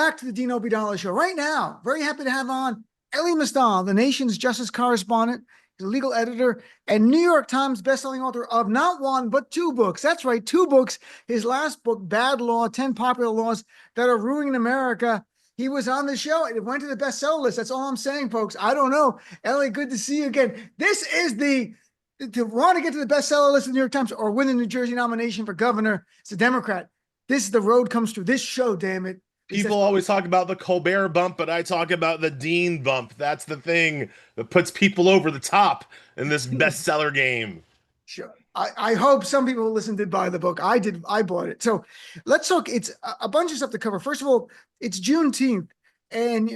back to the Dean Obeidallah Show right now. Very happy to have on Elie Mystal, the nation's justice correspondent, he's a legal editor, and New York Times bestselling author of not one, but two books. That's right, two books. His last book, Bad Law, 10 Popular Laws That Are Ruining America. He was on the show. It went to the bestseller list. That's all I'm saying, folks. I don't know. Elie, good to see you again. This is to want to get to the bestseller list of the New York Times or win the New Jersey nomination for governor, it's a Democrat. This is the road comes through this show, damn it. People always talk about the Colbert bump, but I talk about the Dean bump. That's the thing that puts people over the top in this bestseller game. Sure. I hope some people who listened did buy the book. I did. I bought it. So let's talk. It's a bunch of stuff to cover. First of all, it's Juneteenth. And,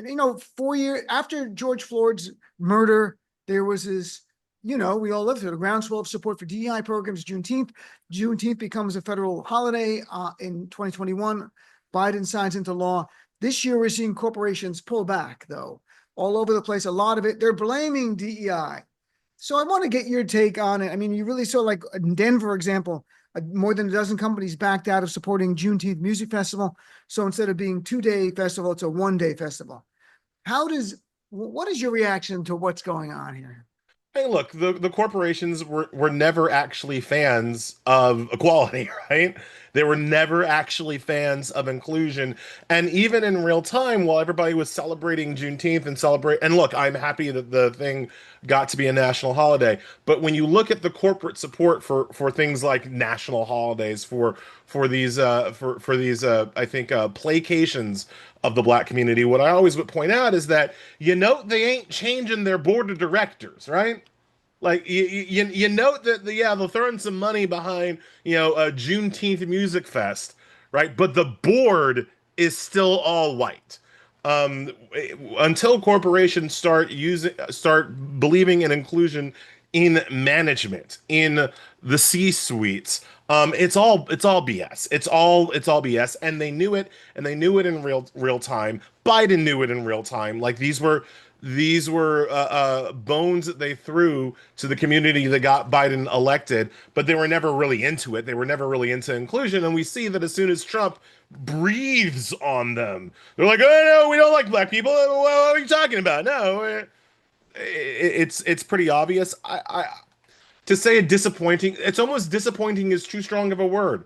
4 years after George Floyd's murder, there was this, we all lived through the groundswell of support for DEI programs. Juneteenth. Juneteenth becomes a federal holiday in 2021. Biden signs into law. This year, we're seeing corporations pull back, though, all over the place. A lot of it, they're blaming DEI. So I want to get your take on it. I mean, you really saw, like in Denver, for example, more than a dozen companies backed out of supporting Juneteenth Music Festival. So instead of being 2-day festival, it's a 1-day festival. What is your reaction to what's going on here? Hey, look, the corporations were never actually fans of equality, right? They were never actually fans of inclusion. And even in real time, while everybody was celebrating Juneteenth and look, I'm happy that the thing got to be a national holiday. But when you look at the corporate support for things like national holidays, for these I think placations of the black community, what I always would point out is that they ain't changing their board of directors, right? Like you note that they'll throw in some money behind a Juneteenth music fest, right? But the board is still all white. Until corporations start believing in inclusion in management, in the C-suites, it's all BS. It's all BS, and they knew it, in real time. Biden knew it in real time. Like these were bones that they threw to the community that got Biden elected, but they were never really into it. They were never really into inclusion, and we see that as soon as Trump breathes on them, they're like, "Oh no, we don't like black people. What are you talking about?" No, it's pretty obvious. I to say it disappointing, it's almost disappointing is too strong of a word.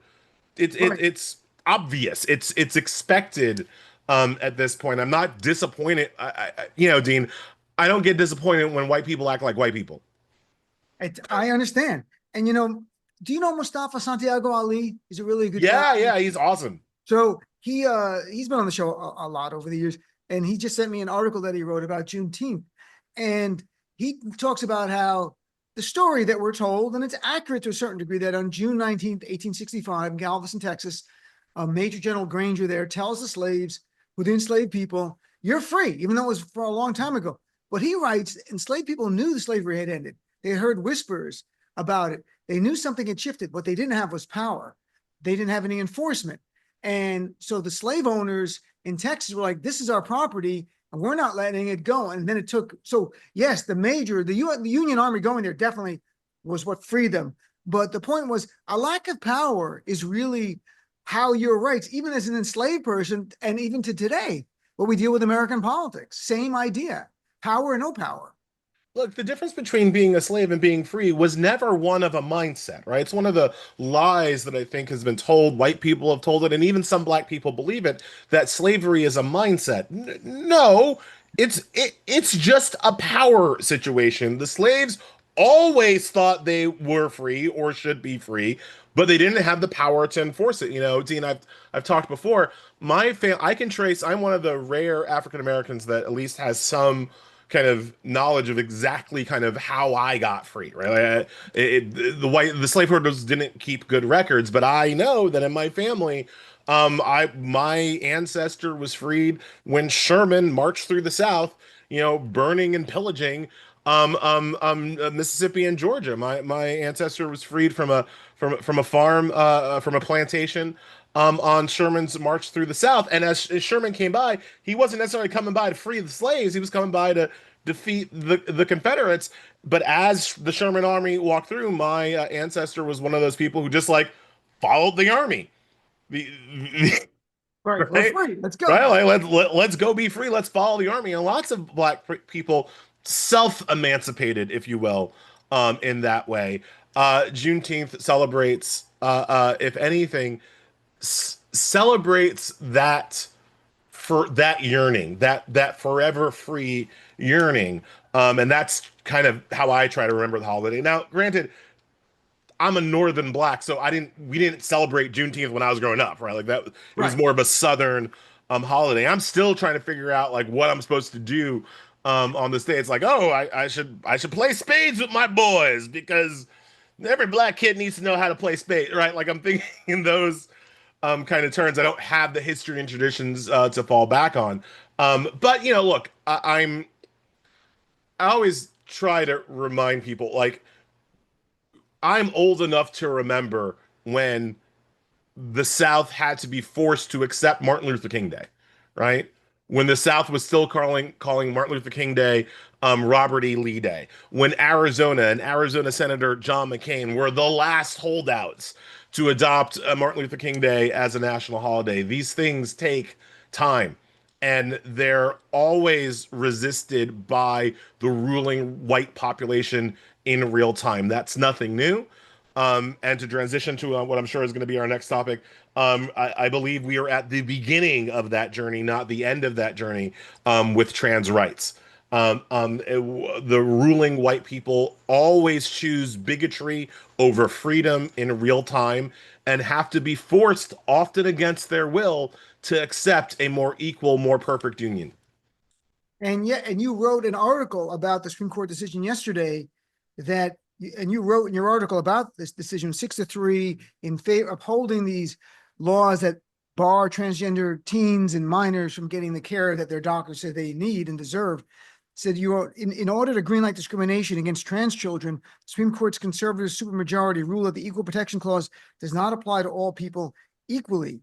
Right. It's obvious. It's expected. At this point, I'm not disappointed. Dean, I don't get disappointed when white people act like white people. I understand. And, do you know Mustafa Santiago Ali? He's a really good guy. Yeah, he's awesome. So he's been on the show a lot over the years, and he just sent me an article that he wrote about Juneteenth. And he talks about how the story that we're told, and it's accurate to a certain degree, that on June 19th, 1865, in Galveston, Texas, Major General Granger there tells the slaves who the enslaved people, you're free, even though it was for a long time ago. But he writes, enslaved people knew the slavery had ended. They had heard whispers about it. They knew something had shifted. What they didn't have was power. They didn't have any enforcement. And so the slave owners in Texas were like, this is our property, and we're not letting it go. And then it took, so yes, the Union Army going there definitely was what freed them. But the point was, a lack of power is really how your rights, even as an enslaved person, and even to today, what we deal with American politics, same idea, power or no power. Look, the difference between being a slave and being free was never one of a mindset, right? It's one of the lies that I think has been told. White people have told it, and even some black people believe it, that slavery is a mindset. No, it's just a power situation. The slaves always thought they were free or should be free, but they didn't have the power to enforce it. Dean, I've talked before. I'm one of the rare African Americans that at least has some kind of knowledge of exactly kind of how I got free, right? The slaveholders didn't keep good records, but I know that in my family, my ancestor was freed when Sherman marched through the South, burning and pillaging Mississippi and Georgia. My ancestor was freed from a farm, from a plantation on Sherman's march through the South. And as Sherman came by, he wasn't necessarily coming by to free the slaves. He was coming by to defeat the Confederates. But as the Sherman army walked through, my ancestor was one of those people who just like followed the army. The Right. We're right? free. Let's Right? go. Like let's go be free. Let's follow the army. And lots of black people self-emancipated, if you will, in that way. Juneteenth celebrates, if anything, celebrates that for that yearning, that forever free yearning. And that's kind of how I try to remember the holiday. Now, granted, I'm a northern black, so we didn't celebrate Juneteenth when I was growing up, right? Like that it was Right. more of a southern holiday. I'm still trying to figure out like what I'm supposed to do on this day. It's like, oh, I should play spades with my boys because every black kid needs to know how to play spades, right? Like I'm thinking in those kind of turns. I don't have the history and traditions to fall back on. But look, I always try to remind people like I'm old enough to remember when the South had to be forced to accept Martin Luther King Day, right? When the South was still calling Martin Luther King Day Robert E. Lee Day. When Arizona and Arizona Senator John McCain were the last holdouts to adopt Martin Luther King Day as a national holiday. These things take time. And they're always resisted by the ruling white population in real time. That's nothing new. And to transition to what I'm sure is going to be our next topic, I believe we are at the beginning of that journey, not the end of that journey, with trans rights. The ruling white people always choose bigotry over freedom in real time and have to be forced, often against their will, to accept a more equal, more perfect union. And yet, and you wrote an article about the Supreme Court decision yesterday and you wrote in your article about this decision 6-3 in favor upholding these laws that bar transgender teens and minors from getting the care that their doctors say they need and deserve. Said you wrote, in order to greenlight discrimination against trans children, Supreme Court's conservative supermajority rule that the Equal Protection Clause does not apply to all people equally,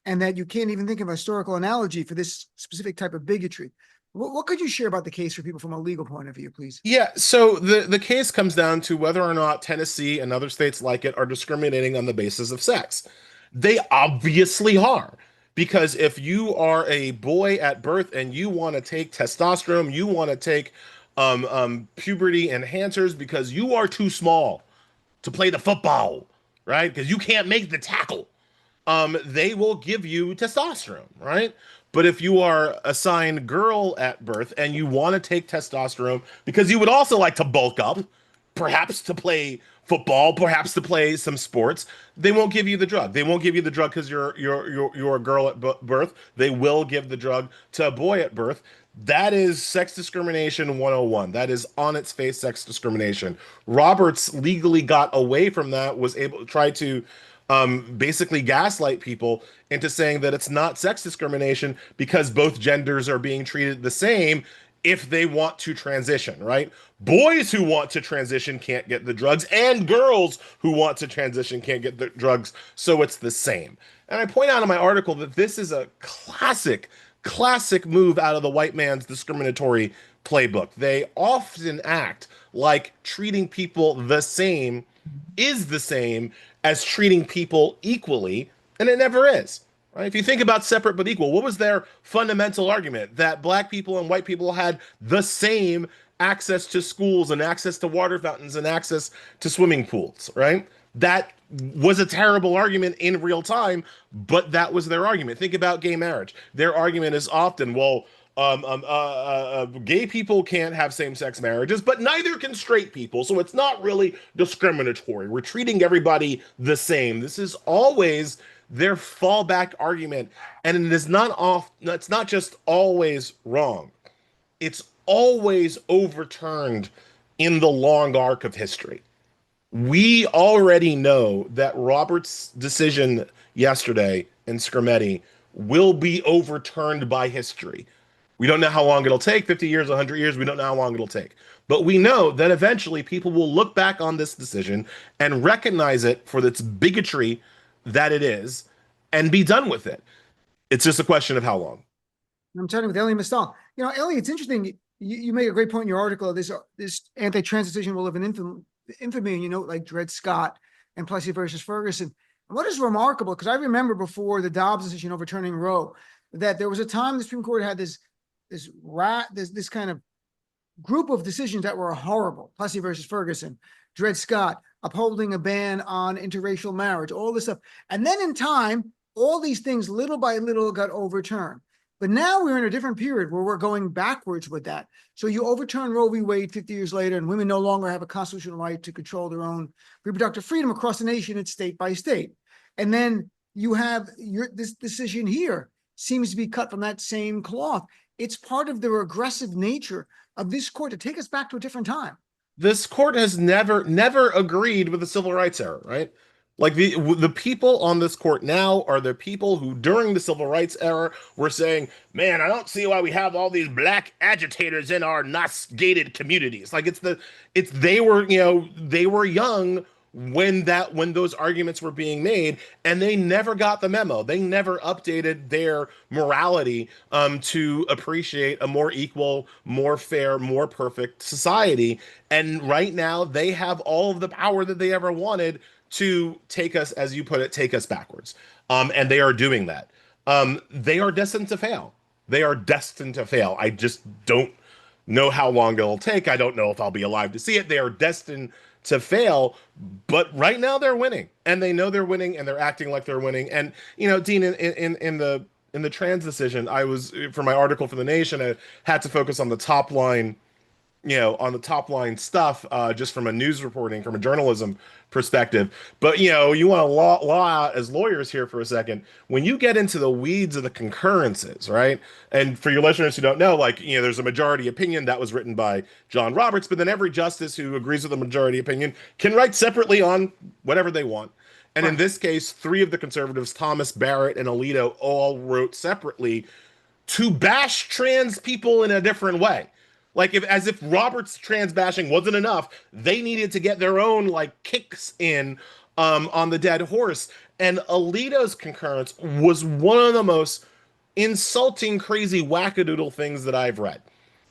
and that you can't even think of a historical analogy for this specific type of bigotry. What could you share about the case for people from a legal point of view, please? Yeah, so the case comes down to whether or not Tennessee and other states like it are discriminating on the basis of sex. They obviously are. Because if you are a boy at birth and you want to take testosterone, you want to take puberty enhancers because you are too small to play the football, right? Because you can't make the tackle, they will give you testosterone, right? But if you are assigned girl at birth and you want to take testosterone because you would also like to bulk up, perhaps to play football, perhaps to play some sports, they won't give you the drug. They won't give you the drug because you're a girl at birth. They will give the drug to a boy at birth. That is sex discrimination 101. That is on its face sex discrimination. Roberts legally got away from that, was able to try to basically gaslight people into saying that it's not sex discrimination because both genders are being treated the same if they want to transition, right? Boys who want to transition can't get the drugs, and girls who want to transition can't get the drugs, so it's the same. And I point out in my article that this is a classic move out of the white man's discriminatory playbook. They often act like treating people the same is the same as treating people equally, and it never is. Right? If you think about separate but equal, what was their fundamental argument? That black people and white people had the same access to schools and access to water fountains and access to swimming pools, right? That was a terrible argument in real time, but that was their argument. Think about gay marriage. Their argument is often, well, gay people can't have same-sex marriages, but neither can straight people. So it's not really discriminatory. We're treating everybody the same. This is always their fallback argument, and it is not off. It's not just always wrong. It's always overturned in the long arc of history. We already know that Robert's decision yesterday in Scrimeti will be overturned by history. We don't know how long it'll take, 50 years, 100 years, we don't know how long it'll take. But we know that eventually people will look back on this decision and recognize it for its bigotry that it is and be done with it. It's just a question of how long. I'm talking with Elie Mystal. Elie, it's interesting. You make a great point in your article. This anti-trans decision will live in infamy, like Dred Scott and Plessy versus Ferguson. And what is remarkable, because I remember before the Dobbs decision overturning Roe, that there was a time the Supreme Court had this kind of group of decisions that were horrible. Plessy versus Ferguson, Dred Scott, upholding a ban on interracial marriage, all this stuff. And then in time, all these things little by little got overturned. But now we're in a different period where we're going backwards with that. So you overturn Roe v. Wade 50 years later, and women no longer have a constitutional right to control their own reproductive freedom across the nation. It's state by state. And then you have this decision here seems to be cut from that same cloth. It's part of the regressive nature of this court to take us back to a different time. This court has never agreed with the civil rights era, right? Like the people on this court now are the people who during the civil rights era were saying, man, I don't see why we have all these black agitators in our NOS gated communities. Like they were young when those arguments were being made, and they never got the memo. They never updated their morality to appreciate a more equal, more fair, more perfect society. And right now they have all of the power that they ever wanted to take us, as you put it, take us backwards. And they are doing that. They are destined to fail. They are destined to fail. I just don't know how long it'll take. I don't know if I'll be alive to see it. They are destined to fail, but right now they're winning, and they know they're winning, and they're acting like they're winning. And Dean, in the trans decision, I was for my article for The Nation, I had to focus on the top line, stuff, just from a news reporting, from a journalism perspective. But you want to law out as lawyers here for a second. When you get into the weeds of the concurrences, right? And for your listeners who don't know, there's a majority opinion that was written by John Roberts, but then every justice who agrees with the majority opinion can write separately on whatever they want. And in this case, three of the conservatives, Thomas, Barrett, and Alito, all wrote separately to bash trans people in a different way. As if Roberts trans bashing wasn't enough, they needed to get their own kicks in on the dead horse. And Alito's concurrence was one of the most insulting, crazy, wackadoodle things that I've read.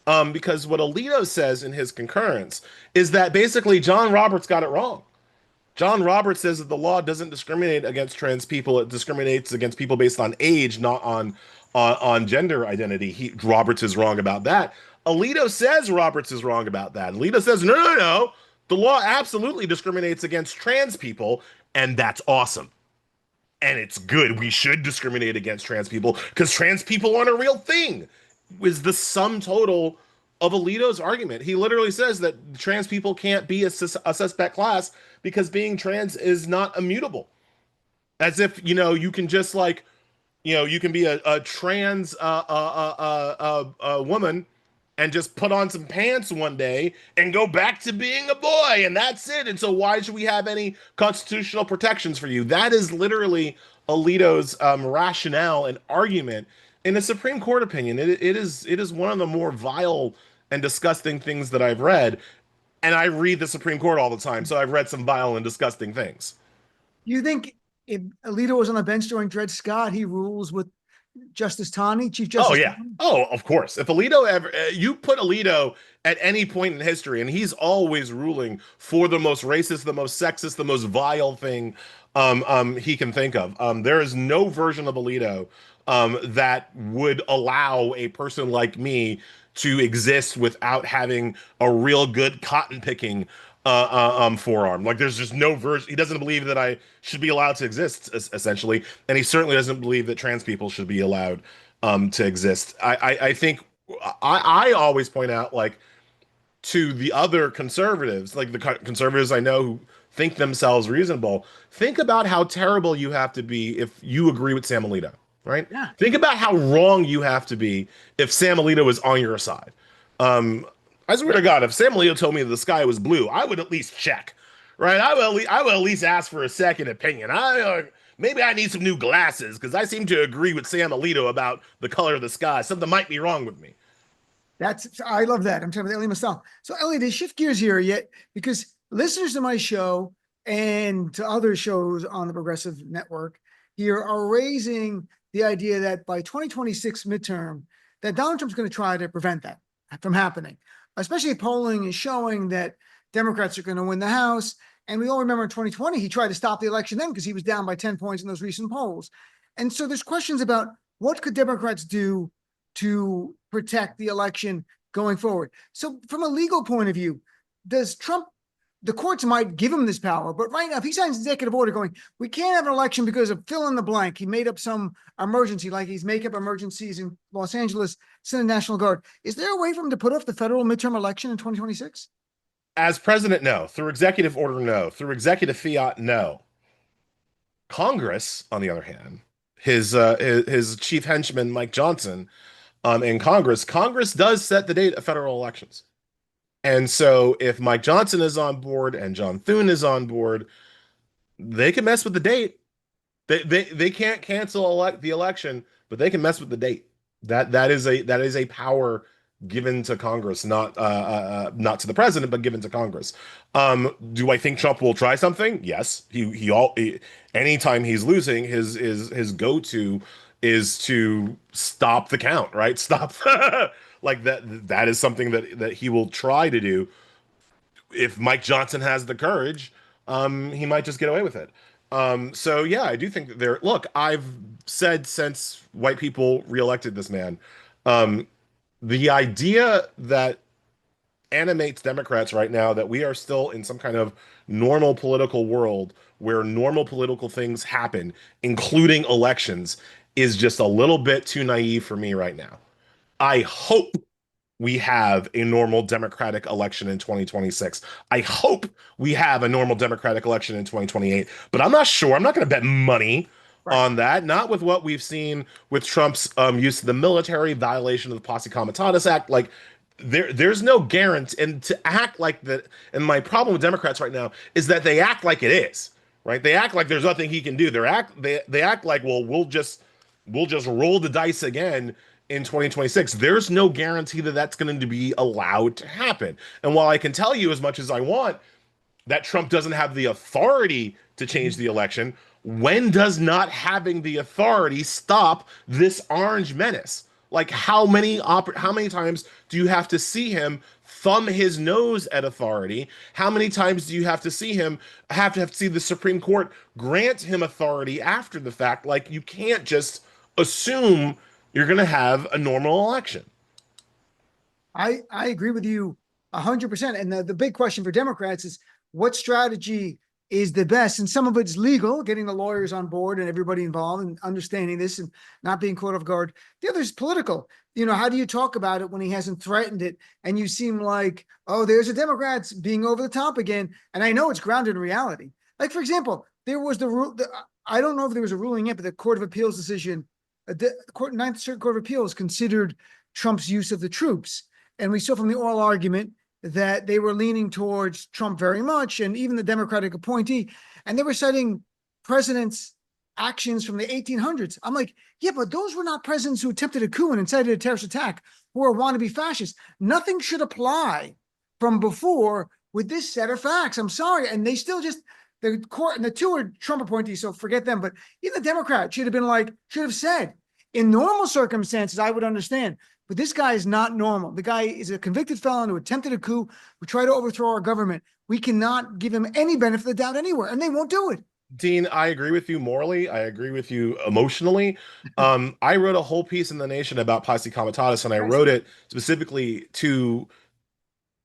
Because what Alito says in his concurrence is that basically John Roberts got it wrong. John Roberts says that the law doesn't discriminate against trans people; it discriminates against people based on age, not on gender identity. Roberts is wrong about that. Alito says Roberts is wrong about that. Alito says, no. The law absolutely discriminates against trans people, and that's awesome. And it's good. We should discriminate against trans people because trans people aren't a real thing, is the sum total of Alito's argument. He literally says that trans people can't be a suspect class because being trans is not immutable. As if, you can just you can be a trans woman and just put on some pants one day and go back to being a boy, and that's it. And so why should we have any constitutional protections for you? That is literally Alito's rationale and argument in a Supreme Court opinion. It is one of the more vile and disgusting things that I've read. And I read the Supreme Court all the time, so I've read some vile and disgusting things. You think if Alito was on the bench during Dred Scott, he rules with Justice Taney, Chief Justice? Oh, yeah. Oh, of course. If Alito ever, you put Alito at any point in history, and he's always ruling for the most racist, the most sexist, the most vile thing he can think of. There is no version of Alito that would allow a person like me to exist without having a real good cotton picking forearm. There's just no version. He doesn't believe that I should be allowed to exist, essentially, and he certainly doesn't believe that trans people should be allowed to exist. I think I always point out, to the other conservatives, the conservatives I know who think themselves reasonable, think about how terrible you have to be if you agree with Sam Alito, right? Yeah. Think about how wrong you have to be if Sam Alito is on your side. I swear to God, if Sam Alito told me the sky was blue, I would at least check, right? I would at least ask for a second opinion. Maybe I need some new glasses because I seem to agree with Sam Alito about the color of the sky. Something might be wrong with me. I love that. I'm talking about Elie Mystal. So Elie, to shift gears here yet, because listeners to my show and to other shows on the Progressive Network here are raising the idea that by 2026 midterm, that Donald Trump's going to try to prevent that from happening. Especially polling is showing that Democrats are going to win the House. And we all remember in 2020, he tried to stop the election then because he was down by 10 points in those recent polls. And so there's questions about what could Democrats do to protect the election going forward. So from a legal point of view, does Trump, the courts might give him this power, but right now, if he signs an executive order going, we can't have an election because of fill in the blank, he made up some emergency, like he's make up emergencies in Los Angeles, send a National Guard. Is there a way for him to put off the federal midterm election in 2026? As president, no. Through executive order, no. Through executive fiat, no. Congress, on the other hand, his chief henchman Mike Johnson, in Congress does set the date of federal elections. And so if Mike Johnson is on board and John Thune is on board, they can mess with the date. They can't cancel the election, but they can mess with the date. That is a power given to Congress, not to the president, but given to Congress. Do I think Trump will try something? Yes. Anytime he's losing, his go-to is to stop the count, right? Stop like that is something that he will try to do. If Mike Johnson has the courage, he might just get away with it. So yeah, I do think that look, I've said since white people reelected this man, the idea that animates Democrats right now that we are still in some kind of normal political world where normal political things happen, including elections, is just a little bit too naive for me right now. I hope we have a normal Democratic election in 2026. I hope we have a normal Democratic election in 2028, but I'm not sure. I'm not going to bet money on that. Not with what we've seen with Trump's use of the military, violation of the Posse Comitatus Act. Like there's no guarantee, and to act like that. And my problem with Democrats right now is that they act like it is, right? They act like there's nothing he can do. They act like, well, we'll just roll the dice again in 2026. There's no guarantee that that's going to be allowed to happen. And while I can tell you as much as I want that Trump doesn't have the authority to change the election, when does not having the authority stop this orange menace? Like how many times do you have to see him thumb his nose at authority? How many times do you have to see him have to see the Supreme Court grant him authority after the fact? Like you can't just assume you're going to have a normal election. I agree with you 100%. And the big question for Democrats is what strategy is the best? And some of it's legal, getting the lawyers on board and everybody involved and understanding this and not being caught off guard. The other is political. You know, how do you talk about it when he hasn't threatened it? And you seem like, oh, there's a Democrats being over the top again. And I know it's grounded in reality. Like, for example, there was the rule. I don't know if there was a ruling yet, but the Court of Appeals decision, the Ninth Circuit Court of Appeals considered Trump's use of the troops. And we saw from the oral argument that they were leaning towards Trump very much, and even the Democratic appointee, and they were citing presidents' actions from the 1800s. I'm like, yeah, but those were not presidents who attempted a coup and incited a terrorist attack who are wannabe fascists. Nothing should apply from before with this set of facts. I'm sorry. And they still just, the court, and the two are Trump appointees, so forget them. But even the Democrat should have said, in normal circumstances, I would understand. But this guy is not normal. The guy is a convicted felon who attempted a coup, who tried to overthrow our government. We cannot give him any benefit of the doubt anywhere, and they won't do it. Dean, I agree with you morally. I agree with you emotionally. I wrote a whole piece in The Nation about Posse Comitatus, and I wrote it specifically to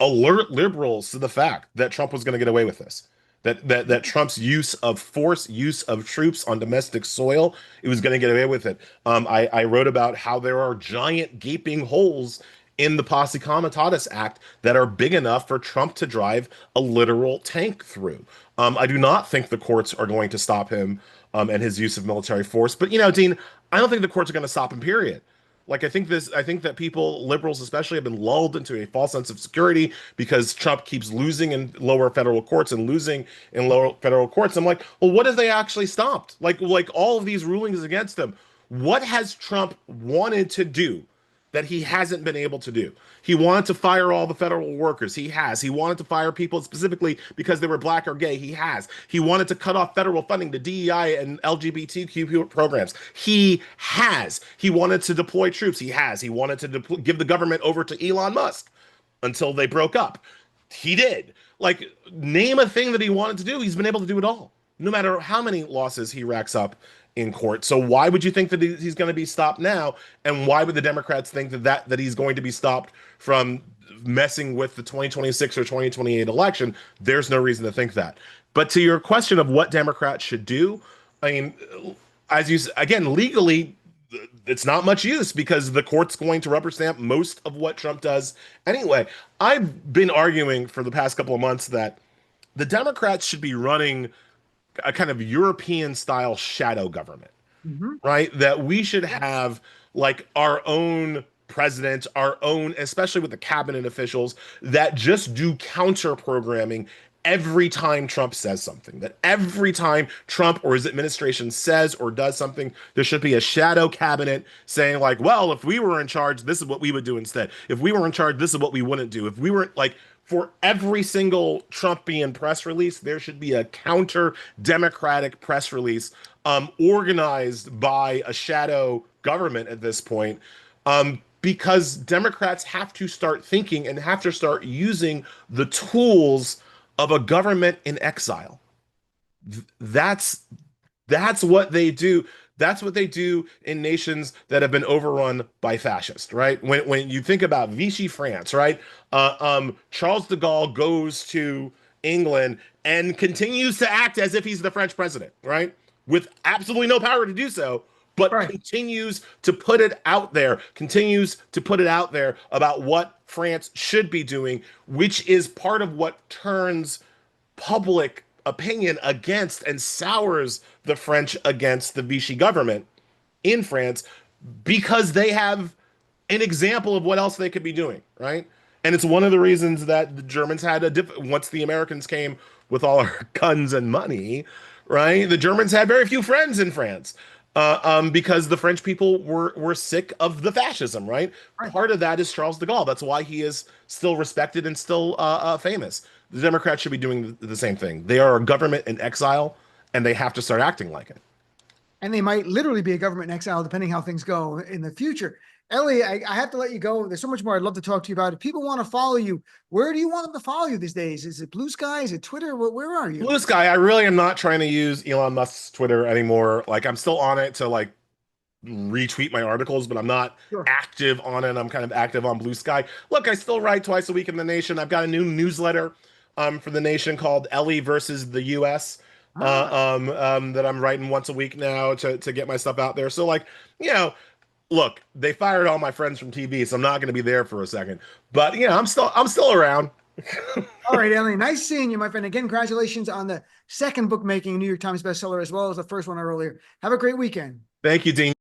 alert liberals to the fact that Trump was going to get away with this. That Trump's use of force, use of troops on domestic soil, it was going to get away with it. I wrote about how there are giant gaping holes in the Posse Comitatus Act that are big enough for Trump to drive a literal tank through. I do not think the courts are going to stop him and his use of military force. But, you know, Dean, I don't think the courts are going to stop him, period. Like, I think that people, liberals especially, have been lulled into a false sense of security because Trump keeps losing in lower federal courts and losing in lower federal courts. I'm like, well, what have they actually stopped? Like all of these rulings against them. What has Trump wanted to do that he hasn't been able to do? He wanted to fire all the federal workers. He has. He wanted to fire people specifically because they were black or gay. He has. He wanted to cut off federal funding to DEI and LGBTQ programs. He has. He wanted to deploy troops. He has. He wanted to give the government over to Elon Musk until they broke up. He did. Like, name a thing that he wanted to do, he's been able to do it all, no matter how many losses he racks up in court. So why would you think that he's going to be stopped now? And why would the Democrats think that he's going to be stopped from messing with the 2026 or 2028 election? There's no reason to think that. But to your question of what Democrats should do, I mean, as you again, legally, it's not much use because the court's going to rubber stamp most of what Trump does anyway. I've been arguing for the past couple of months that the Democrats should be running a kind of European style shadow government, Mhm. right? That we should Yeah. have like our own president, our own, especially with the cabinet officials that just do counter programming every time Trump says something. That every time Trump or his administration says or does something, there should be a shadow cabinet saying, like, well, if we were in charge, this is what we would do instead. If we were in charge, this is what we wouldn't do. If we were like, for every single Trumpian press release, there should be a counter Democratic press release organized by a shadow government at this point, because Democrats have to start thinking and have to start using the tools of a government in exile. That's that's what they do. That's what they do in nations that have been overrun by fascists, right? When you think about Vichy France, right? Charles de Gaulle goes to England and continues to act as if he's the French president, right? With absolutely no power to do so, but Right. continues to put it out there, continues to put it out there about what France should be doing, which is part of what turns public opinion against and sours the French against the Vichy government in France because they have an example of what else they could be doing, right? And it's one of the reasons that the Germans had once the Americans came with all our guns and money, right? The Germans had very few friends in France. Because the French people were sick of the fascism, right? Right. Part of that is Charles de Gaulle. That's why he is still respected and still famous. The Democrats should be doing the same thing. They are a government in exile, and they have to start acting like it. And they might literally be a government in exile, depending how things go in the future. Ellie, I have to let you go. There's so much more I'd love to talk to you about. If people want to follow you, where do you want them to follow you these days? Is it Blue Sky? Is it Twitter? Where are you? Blue Sky, I really am not trying to use Elon Musk's Twitter anymore. Like, I'm still on it to like retweet my articles, but I'm not Sure. active on it. I'm kind of active on Blue Sky. Look, I still write twice a week in The Nation. I've got a new newsletter for The Nation called Elie versus the US, Ah, that I'm writing once a week now to get my stuff out there. So like, you know, look, they fired all my friends from TV, so I'm not going to be there for a second. But you know, I'm still around. all right, Ellie. Nice seeing you, my friend. Again, congratulations on the second book making New York Times bestseller, as well as the first one earlier. Have a great weekend. Thank you, Dean.